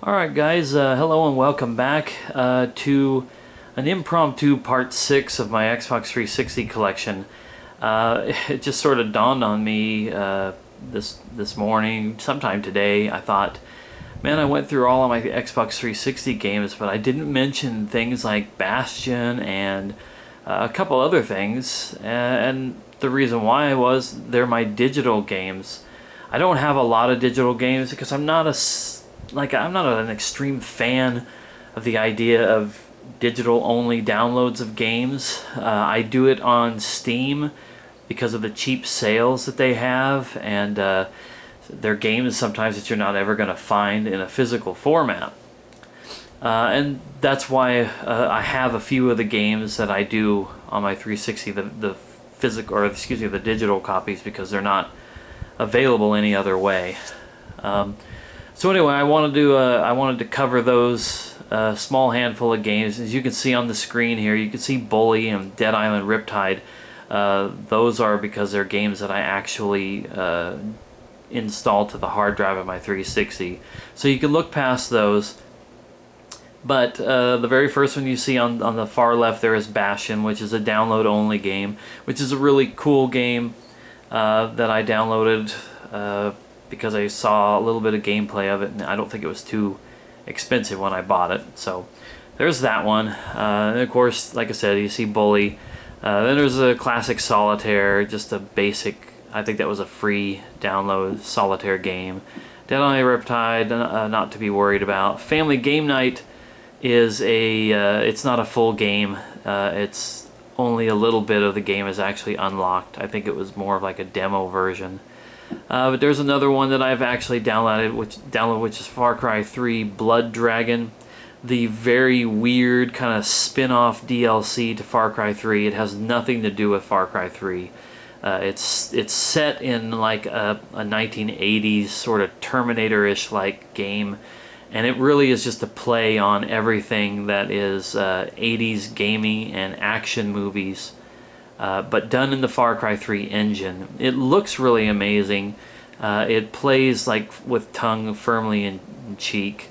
Alright guys, hello and welcome back to an impromptu part 6 of my Xbox 360 collection. It just sort of dawned on me this morning, sometime today. I thought, man, I went through all of my Xbox 360 games, but I didn't mention things like Bastion and a couple other things, and the reason why was they're my digital games. I don't have a lot of digital games because I'm not an extreme fan of the idea of digital only downloads of games. I do it on Steam because of the cheap sales that they have, and they're games sometimes that you're not ever going to find in a physical format. And that's why I have a few of the games that I do on my 360, the physical, or excuse me, the digital copies, because they're not available any other way. So anyway, I wanted to cover those small handful of games. As you can see on the screen here, you can see Bully and Dead Island Riptide. Those are because they're games that I actually installed to the hard drive of my 360. So you can look past those. But the very first one you see on the far left there is Bastion, which is a download only game, which is a really cool game that I downloaded because I saw a little bit of gameplay of it, and I don't think it was too expensive when I bought it. So there's that one. And of course, like I said, you see Bully. Then there's a classic Solitaire, just a basic, I think that was a free download Solitaire game. Dead Island Riptide, not to be worried about. Family Game Night is it's not a full game. It's only a little bit of the game is actually unlocked. I think it was more of like a demo version. But there's another one that I've actually downloaded, which is Far Cry 3 Blood Dragon, the very weird kind of spin-off DLC to Far Cry 3. It has nothing to do with Far Cry 3. It's set in like a 1980s sort of Terminator-ish like game, and it really is just a play on everything that is 80s gaming and action movies. But done in the Far Cry 3 engine. It looks really amazing. It plays like with tongue firmly in cheek,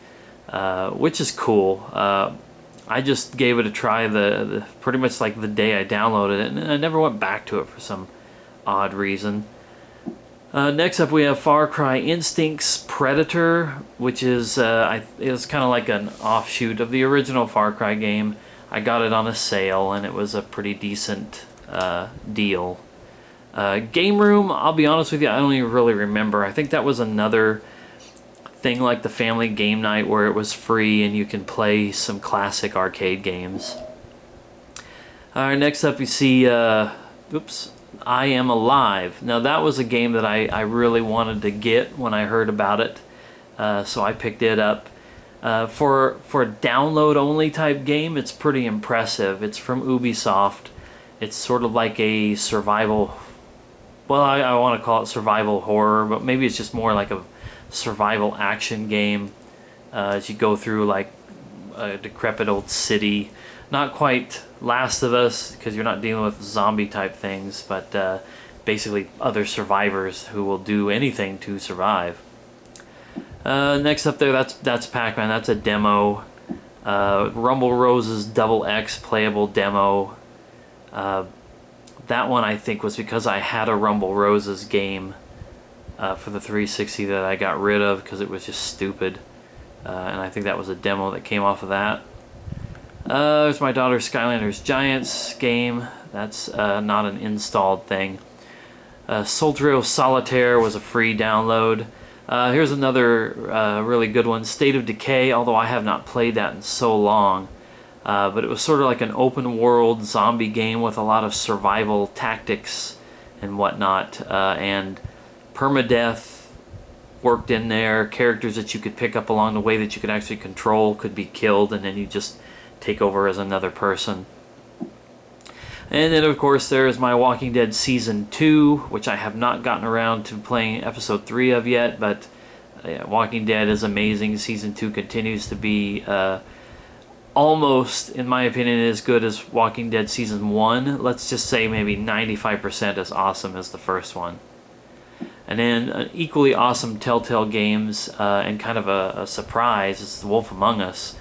which is cool. I just gave it a try pretty much like the day I downloaded it, and I never went back to it for some odd reason. Next up we have Far Cry Instincts Predator, which is it's kind of like an offshoot of the original Far Cry game. I got it on a sale, and it was a pretty decent deal. Game Room, I'll be honest with you, I don't even really remember. I think that was another thing like the Family Game Night where it was free and you can play some classic arcade games. Alright, next up you see I Am Alive. Now that was a game that I really wanted to get when I heard about it, so I picked it up. For a download only type game, it's pretty impressive. It's from Ubisoft. It's sort of like a survival, well, I want to call it survival horror, but maybe it's just more like a survival action game as you go through like a decrepit old city. Not quite Last of Us, because you're not dealing with zombie type things, but basically other survivors who will do anything to survive. Next up there, that's Pac-Man. That's a demo. Rumble Rose's Double X playable demo. That one I think was because I had a Rumble Roses game for the 360 that I got rid of because it was just stupid, and I think that was a demo that came off of that. There's my daughter Skylanders Giants game. That's not an installed thing. Soltero Solitaire was a free download. Here's another really good one, State of Decay, although I have not played that in so long. But it was sort of like an open world zombie game with a lot of survival tactics and whatnot, and permadeath worked in there. Characters that you could pick up along the way that you could actually control could be killed, and then you just take over as another person. And then of course there's my Walking Dead Season 2, which I have not gotten around to playing Episode 3 of yet, but Walking Dead is amazing. Season 2 continues to be almost, in my opinion, as good as Walking Dead Season 1. Let's just say maybe 95% as awesome as the first one. And then equally awesome Telltale games and kind of a surprise is The Wolf Among Us.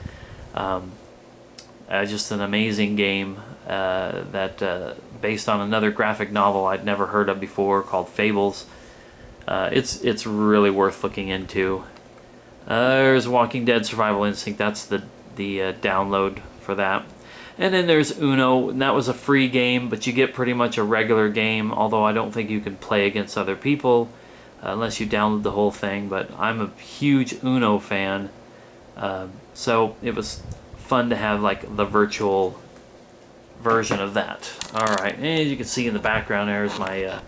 Just an amazing game that based on another graphic novel I'd never heard of before called Fables. It's really worth looking into. There's Walking Dead Survival Instinct. That's the download for that. And then there's Uno, and that was a free game, but you get pretty much a regular game, although I don't think you can play against other people unless you download the whole thing. But I'm a huge Uno fan, so it was fun to have like the virtual version of that. Alright, and as you can see in the background there is my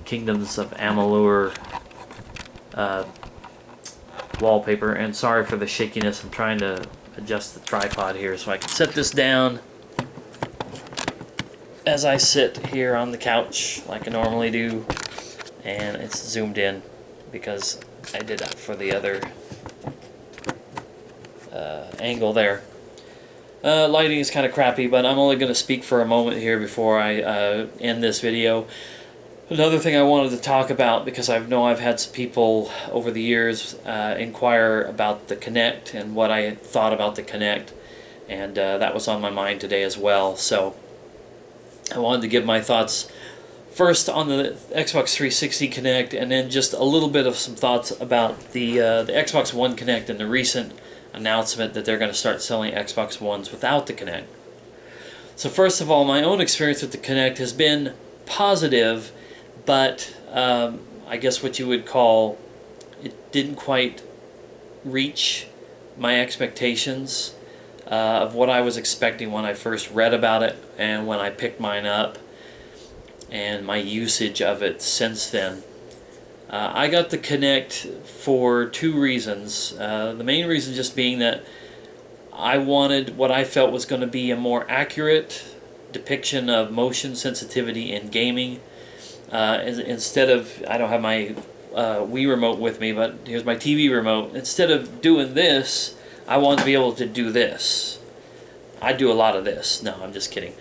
Kingdoms of Amalur wallpaper, and sorry for the shakiness, I'm trying to adjust the tripod here so I can set this down as I sit here on the couch like I normally do, and it's zoomed in because I did that for the other angle there. Lighting is kind of crappy, but I'm only going to speak for a moment here before I end this video. Another thing I wanted to talk about, because I know I've had some people over the years inquire about the Kinect and what I thought about the Kinect, and that was on my mind today as well. So I wanted to give my thoughts first on the Xbox 360 Kinect, and then just a little bit of some thoughts about the Xbox One Kinect and the recent announcement that they're going to start selling Xbox Ones without the Kinect. So first of all, my own experience with the Kinect has been positive, but I guess what you would call, it didn't quite reach my expectations of what I was expecting when I first read about it and when I picked mine up, and my usage of it since then. I got the Kinect for two reasons. The main reason just being that I wanted what I felt was going to be a more accurate depiction of motion sensitivity in gaming. Instead of, I don't have my Wii remote with me, but here's my TV remote. Instead of doing this, I want to be able to do this. I do a lot of this. No, I'm just kidding.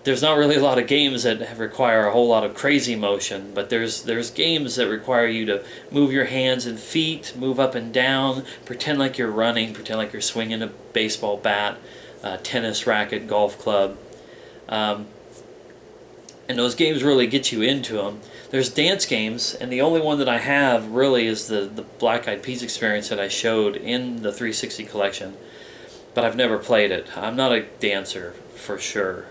There's not really a lot of games that require a whole lot of crazy motion, but there's games that require you to move your hands and feet, move up and down, pretend like you're running, pretend like you're swinging a baseball bat, tennis racket, golf club. And those games really get you into them. There's dance games, and the only one that I have really is the Black Eyed Peas experience that I showed in the 360 collection, but I've never played it. I'm not a dancer for sure.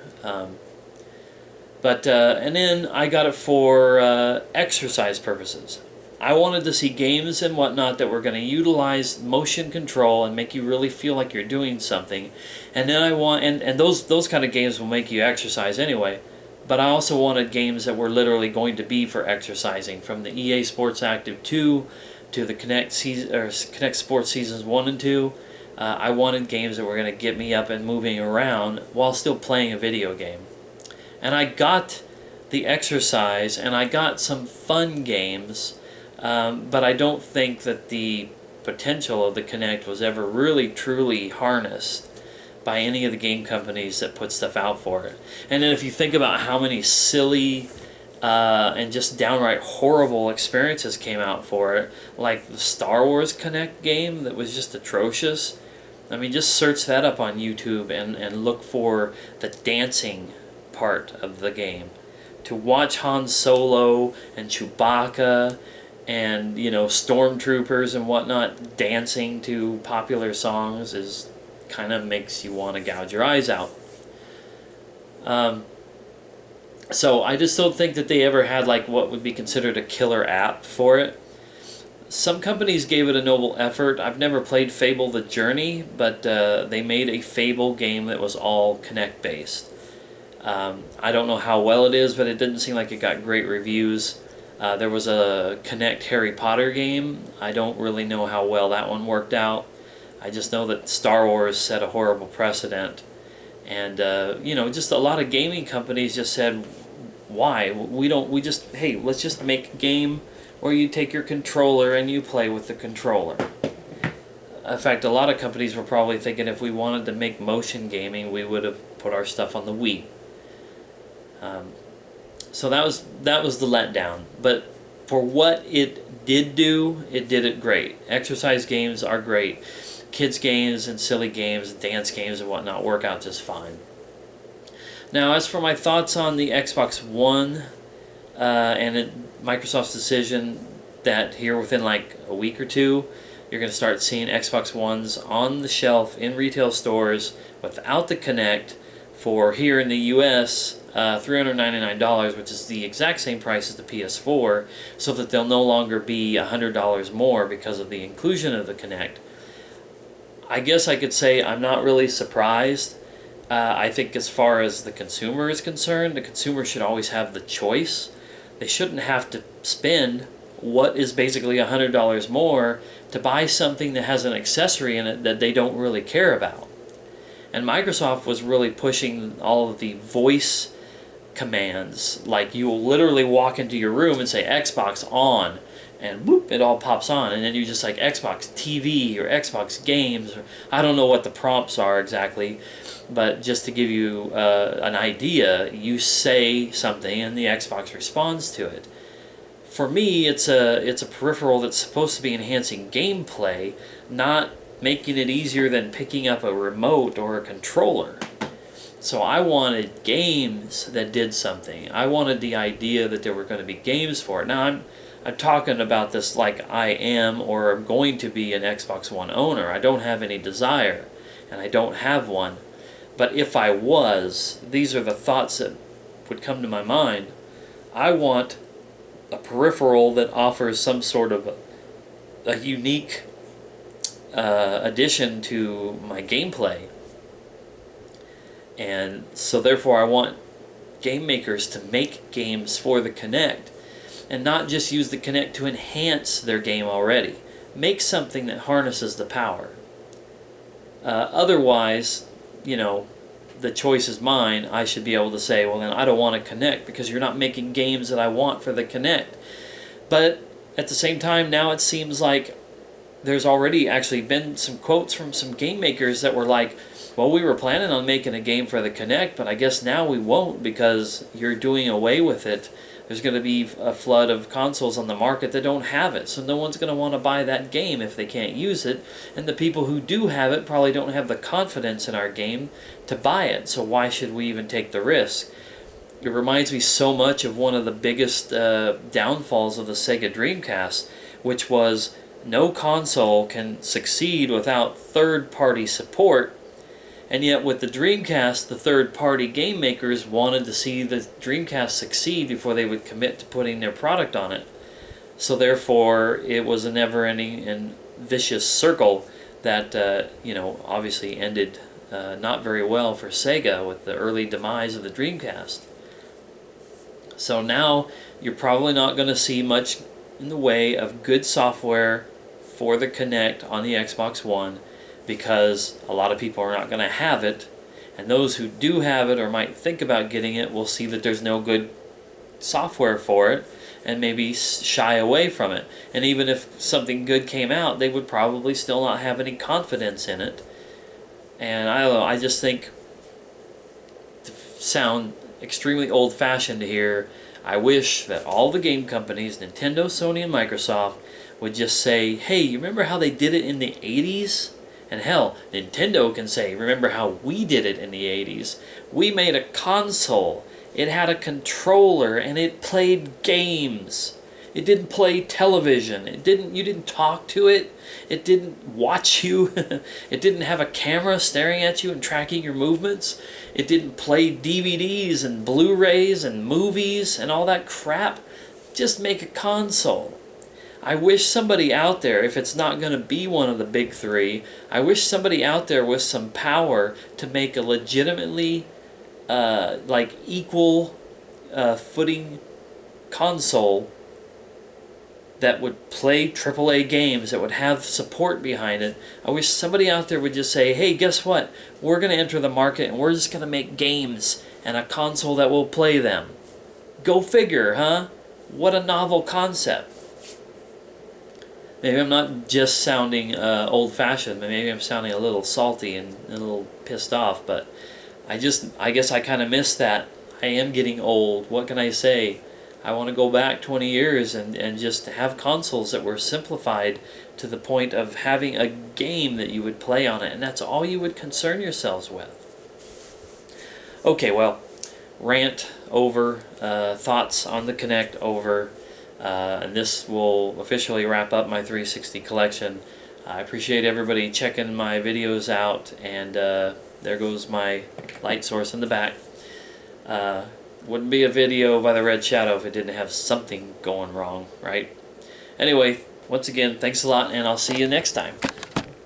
And then I got it for exercise purposes. I wanted to see games and whatnot that were going to utilize motion control and make you really feel like you're doing something. And then and those kind of games will make you exercise anyway. But I also wanted games that were literally going to be for exercising, from the EA Sports Active 2 to the Kinect Sports Seasons 1 and 2. I wanted games that were going to get me up and moving around while still playing a video game. And I got the exercise, and I got some fun games, but I don't think that the potential of the Kinect was ever really truly harnessed by any of the game companies that put stuff out for it. And then if you think about how many silly and just downright horrible experiences came out for it, like the Star Wars Kinect game that was just atrocious. I mean, just search that up on YouTube and look for the dancing part of the game. To watch Han Solo and Chewbacca and, you know, stormtroopers and whatnot dancing to popular songs is kind of makes you want to gouge your eyes out. So I just don't think that they ever had like what would be considered a killer app for it. Some companies gave it a noble effort. I've never played Fable the Journey, but they made a Fable game that was all Kinect based. I don't know how well it is, but it didn't seem like it got great reviews. There was a Kinect Harry Potter game. I don't really know how well that one worked out. I just know that Star Wars set a horrible precedent. And, you know, just a lot of gaming companies just said, why? Hey, let's just make a game where you take your controller and you play with the controller. In fact, a lot of companies were probably thinking if we wanted to make motion gaming, we would have put our stuff on the Wii. So that was the letdown. But For what it did do, it did it great. Exercise games are great. Kids games and silly games, dance games and whatnot work out just fine. Now, as for my thoughts on the Xbox One Microsoft's decision that here within like a week or two, you're going to start seeing Xbox Ones on the shelf in retail stores without the Kinect for here in the US, $399, which is the exact same price as the PS4, so that they'll no longer be $100 more because of the inclusion of the Kinect. I guess I could say I'm not really surprised. I think as far as the consumer is concerned, the consumer should always have the choice. They shouldn't have to spend what is basically $100 more to buy something that has an accessory in it that they don't really care about. And Microsoft was really pushing all of the voice commands. Like, you will literally walk into your room and say Xbox on, and whoop, it all pops on, and then you just like Xbox TV or Xbox games, or I don't know what the prompts are exactly, but just to give you an idea, you say something and the Xbox responds to it. For me, it's a peripheral that's supposed to be enhancing gameplay, not making it easier than picking up a remote or a controller. So I wanted games that did something. I wanted the idea that there were going to be games for it. Now I'm talking about this like I am or am going to be an Xbox One owner. I don't have any desire, and I don't have one. But if I was, these are the thoughts that would come to my mind. I want a peripheral that offers some sort of a unique addition to my gameplay. And so therefore I want game makers to make games for the Kinect and not just use the Kinect to enhance their game already. Make something that harnesses the power. Otherwise, the choice is mine. I should be able to say, well, then I don't want a Kinect because you're not making games that I want for the Kinect. But at the same time, now it seems like there's already actually been some quotes from some game makers that were like, well, we were planning on making a game for the Kinect, but I guess now we won't because you're doing away with it. There's going to be a flood of consoles on the market that don't have it, so no one's going to want to buy that game if they can't use it, and the people who do have it probably don't have the confidence in our game to buy it, so why should we even take the risk? It reminds me so much of one of the biggest downfalls of the Sega Dreamcast, which was no console can succeed without third-party support. And yet with the Dreamcast, the third-party game makers wanted to see the Dreamcast succeed before they would commit to putting their product on it. So therefore, it was a never-ending and vicious circle that, obviously ended not very well for Sega with the early demise of the Dreamcast. So now, you're probably not going to see much in the way of good software for the Kinect on the Xbox One, because a lot of people are not going to have it, and those who do have it or might think about getting it will see that there's no good software for it and maybe shy away from it. And even if something good came out, they would probably still not have any confidence in it. And I don't know, I just think, to sound extremely old-fashioned here, I wish that all the game companies, Nintendo, Sony, and Microsoft, would just say, hey, you remember how they did it in the 80s? And hell, Nintendo can say, remember how we did it in the 80s? We made a console. It had a controller and it played games. It didn't play television. You didn't talk to it. It didn't watch you. It didn't have a camera staring at you and tracking your movements. It didn't play DVDs and Blu-rays and movies and all that crap. Just make a console. I wish somebody out there, if it's not going to be one of the big three, I wish somebody out there with some power to make a legitimately equal footing console that would play AAA games, that would have support behind it. I wish somebody out there would just say, hey, guess what? We're going to enter the market and we're just going to make games and a console that will play them. Go figure, huh? What a novel concept. Maybe I'm not just sounding old-fashioned, but maybe I'm sounding a little salty and a little pissed off, but I guess I kind of miss that. I am getting old. What can I say? I want to go back 20 years and just have consoles that were simplified to the point of having a game that you would play on it, and that's all you would concern yourselves with. Okay, well, rant over, thoughts on the Kinect over, and this will officially wrap up my 360 collection. I appreciate everybody checking my videos out, and there goes my light source in the back. Wouldn't be a video by the Red Shadow if it didn't have something going wrong, right? Anyway, once again, thanks a lot, and I'll see you next time.